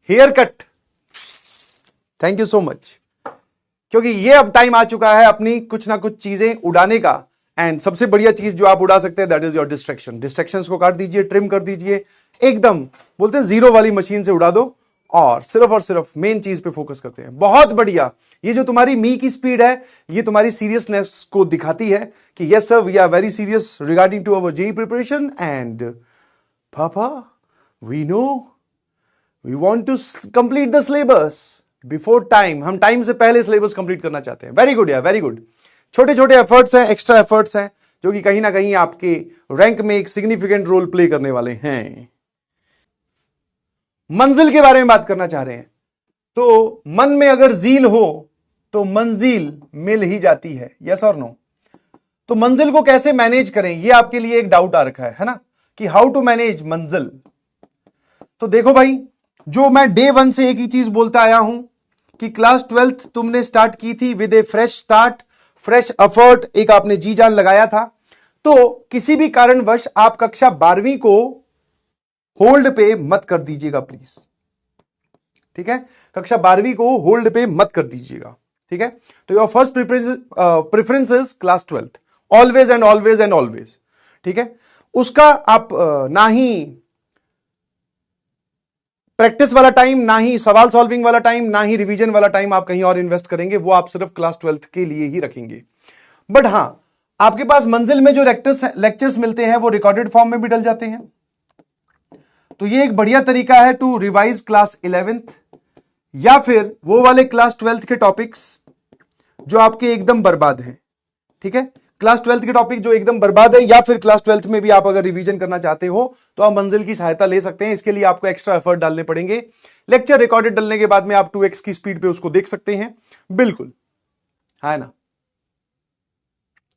Hair cut, thank you so much, क्योंकि ये अब टाइम आ चुका है अपनी कुछ ना कुछ चीजें उड़ाने का। एंड सबसे बढ़िया चीज जो आप उड़ा सकते हैं that is your distraction. Distractions को काट दीजिए, ट्रिम कर दीजिए, एकदम बोलते हैं जीरो वाली मशीन से उड़ा दो और सिर्फ मेन चीज पे फोकस करते हैं। बहुत बढ़िया। ये जो तुम्हारी मी की स्पीड है ये तुम्हारी सीरियसनेस को दिखाती है कि yes sir we are very serious regarding to our JEE preparation and पापा we know we want to complete the syllabus before time. हम टाइम से पहले सिलेबस कंप्लीट करना चाहते हैं। वेरी गुड यार, वेरी गुड। छोटे छोटे एफर्ट्स हैं, एक्स्ट्रा एफर्ट्स हैं जो कि कहीं ना कहीं आपके रैंक में एक सिग्निफिकेंट रोल प्ले करने वाले हैं। मंजिल के बारे में बात करना चाह रहे हैं तो मन में अगर जील हो तो मंजिल मिल ही जाती है, यस और नो। तो मंजिल को कैसे मैनेज करें ये आपके लिए एक डाउट आ रखा है ना, कि हाउ टू मैनेज मंजिल। तो देखो भाई, जो मैं डे 1 से एक ही चीज बोलता आया हूं कि क्लास 12th तुमने स्टार्ट की थी with A fresh start, fresh effort, एक आपने जी जान लगाया था। तो किसी भी कारणवश आप कक्षा 12वीं को होल्ड पे मत कर दीजिएगा प्लीज, ठीक है। कक्षा 12वीं को होल्ड पे मत कर दीजिएगा, ठीक है। तो your first preference is class 12th, always and always and always, ठीक है। उसका आप ना ही प्रैक्टिस वाला टाइम, ना ही सवाल सॉल्विंग वाला टाइम, ना ही रिवीजन वाला टाइम आप कहीं और इन्वेस्ट करेंगे, वो आप सिर्फ क्लास 12th के लिए ही रखेंगे। बट हां, आपके पास मंजिल में जो लेक्चर्स मिलते हैं वो रिकॉर्डेड फॉर्म में भी डल जाते हैं। तो ये एक बढ़िया तरीका है टू रिवाइज क्लास 11th या फिर वो वाले क्लास 12th के टॉपिक्स जो आपके एकदम बर्बाद हैं, ठीक है। क्लास 12th के टॉपिक जो एकदम बर्बाद है या फिर क्लास 12th में भी आप अगर रिवीजन करना चाहते हो तो आप मंजिल की सहायता ले सकते हैं। इसके लिए आपको एक्स्ट्रा एफर्ट डालने पड़ेंगे। लेक्चर रिकॉर्डेड डालने के बाद में आप 2x की स्पीड पे उसको देख सकते हैं, बिल्कुल है ना,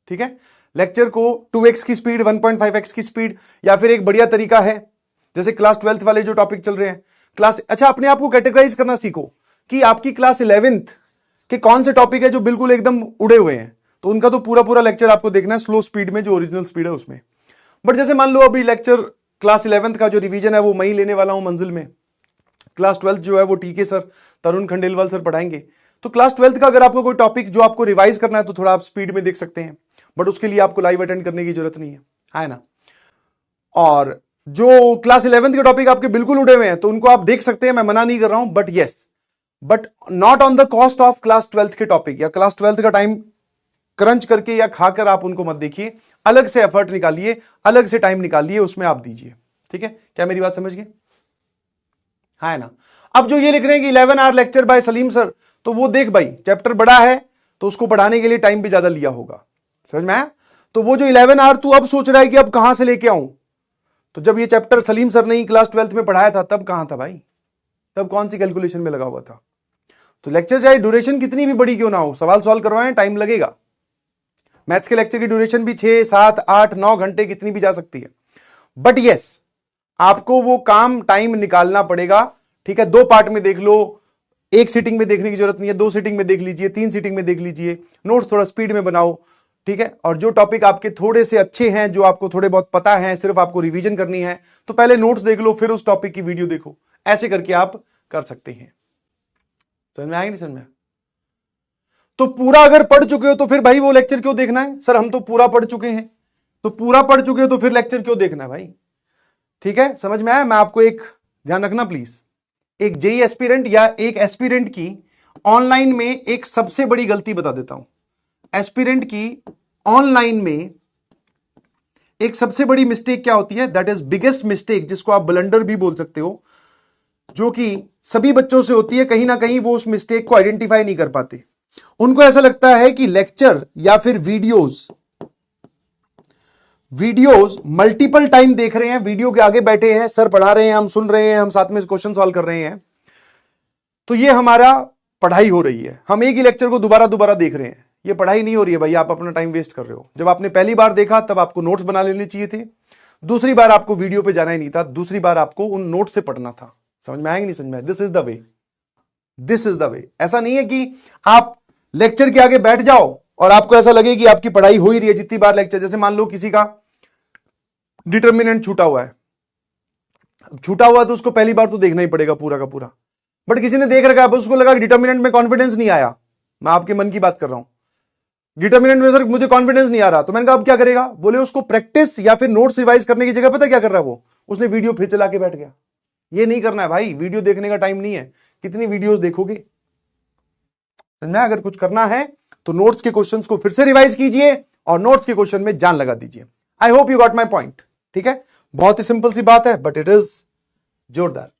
ठीक है। लेक्चर को 2x की स्पीड, 1.5x की स्पीड, या फिर एक बढ़िया तरीका है जैसे क्लास 12th वाले जो टॉपिक चल रहे हैं क्लास, अच्छा अपने आप को कैटेगराइज करना सीखो कि आपकी क्लास 11th के कौन से टॉपिक है जो बिल्कुल एकदम उड़े हुए हैं, तो उनका तो पूरा पूरा लेक्चर आपको देखना है स्लो स्पीड में, जो ओरिजिनल स्पीड है उसमें। बट जैसे मान लो अभी लेक्चर क्लास 11th का जो रिवीजन है वो मैं ही लेने वाला हूं मंजिल में, क्लास 12th जो है वो टीके सर, तरुण खंडेलवाल सर पढ़ाएंगे। तो क्लास 12th का अगर आपको कोई टॉपिक जो आपको रिवाइज करना है तो थोड़ा आप स्पीड में देख सकते हैं, बट उसके लिए आपको लाइव अटेंड करने की जरूरत नहीं है ना। और जो क्लास 11th के टॉपिक आपके बिल्कुल उड़े हुए हैं तो उनको आप देख सकते हैं, मैं मना नहीं कर रहा हूं, but not on the cost of class 12th के टॉपिक, या क्लास 12th का टाइम क्रंच करके या खाकर आप उनको मत देखिए। अलग से एफर्ट निकालिए, अलग से टाइम निकालिए, उसमें आप दीजिए, ठीक है। क्या मेरी बात समझ गए, है ना। अब जो ये लिख रहे हैं कि 11 hour lecture by Salim sir, तो वो देख भाई चैप्टर बड़ा है तो उसको पढ़ाने के लिए टाइम भी ज्यादा लिया होगा, समझ में आया। तो वो जो 11 आवर तू अब सोच रहा है कि अब कहां से लेके आऊं, तो जब ये चैप्टर सलीम सर ने ही क्लास 12th में पढ़ाया था तब कहां था भाई, तब कौन सी कैलकुलेशन में लगा हुआ था। तो लेक्चर चाहे ड्यूरेशन कितनी भी बड़ी क्यों ना हो, सवाल सॉल्व करवाएं, टाइम लगेगा। मैथ्स के लेक्चर की ड्यूरेशन भी 6, 7, 8, 9 घंटे कितनी भी जा सकती है, बट यस आपको वो काम टाइम निकालना पड़ेगा, ठीक है। 2 पार्ट में देख लो, एक सीटिंग में देखने की जरूरत नहीं है, 2 सीटिंग में देख लीजिए, 3 सीटिंग में देख लीजिए, नोट्स थोड़ा स्पीड में बनाओ, ठीक है। और जो टॉपिक आपके थोड़े से अच्छे हैं, जो आपको थोड़े बहुत पता है, सिर्फ आपको रिवीजन करनी है, तो पहले नोट्स देख लो फिर उस टॉपिक की वीडियो देखो, ऐसे करके आप कर सकते हैं। समझ में आएगी नहीं समझ में। तो पूरा अगर पढ़ चुके हो तो फिर भाई वो लेक्चर क्यों देखना है, सर हम तो पूरा पढ़ चुके हैं, तो पूरा पढ़ चुके हो तो फिर लेक्चर क्यों देखना है भाई, ठीक है। समझ में आया। मैं आपको एक ध्यान रखना प्लीज, एक जेईई एस्पिरेंट या एक एस्पिरेंट की ऑनलाइन में एक सबसे बड़ी गलती बता देता हूं। एस्पिरेंट की ऑनलाइन में एक सबसे बड़ी मिस्टेक क्या होती है, दैट इज बिगेस्ट मिस्टेक, जिसको आप ब्लंडर भी बोल सकते हो, जो कि सभी बच्चों से होती है। कहीं ना कहीं वो उस मिस्टेक को आइडेंटिफाई नहीं कर पाते। उनको ऐसा लगता है कि लेक्चर या फिर वीडियोस मल्टीपल टाइम देख रहे हैं, वीडियो के आगे बैठे हैं, सर पढ़ा रहे हैं, हम सुन रहे हैं, हम साथ में क्वेश्चन सॉल्व कर रहे हैं, तो ये हमारा पढ़ाई हो रही है। हम एक ही लेक्चर को दोबारा दोबारा देख रहे हैं, ये पढ़ाई नहीं हो रही है भाई, आप अपना टाइम वेस्ट कर रहे हो। जब आपने पहली बार देखा तब आपको नोट्स बना लेने चाहिए थे, दूसरी बार आपको वीडियो पे जाना ही नहीं था, दूसरी बार आपको उन नोट से पढ़ना था। समझ में आएंगे नहीं समझ में, this is the way, this is the way. ऐसा नहीं है कि आप लेक्चर के आगे बैठ जाओ और आपको ऐसा लगे कि आपकी पढ़ाई हो ही रही है जितनी बार लेक्चर, जैसे मान लो किसी का डिटर्मिनेंट छूटा हुआ है, छूटा हुआ तो उसको पहली बार तो देखना ही पड़ेगा पूरा का पूरा, बट किसी ने देख रखा है, उसको लगा कि डिटर्मिनेंट में कॉन्फिडेंस नहीं आया। मैं आपके मन की बात कर रहा हूं, डिटर्मिनेंट में सर मुझे कॉन्फिडेंस नहीं आ रहा, तो मैंने कहा अब क्या करेगा? बोले उसको प्रैक्टिस या फिर नोट्स रिवाइज करने की जगह पता क्या कर रहा है वो, उसने वीडियो फिर चला के बैठ गया। ये नहीं करना है भाई, वीडियो देखने का टाइम नहीं है। कितनी वीडियोस देखोगे? समझा? अगर कुछ करना है तो नोट्स के क्वेश्चंस को फिर से रिवाइज कीजिए और नोट्स के क्वेश्चन में जान लगा दीजिए। I hope you got my point. ठीक है, बहुत ही सिंपल सी बात है, बट इट इज जोरदार।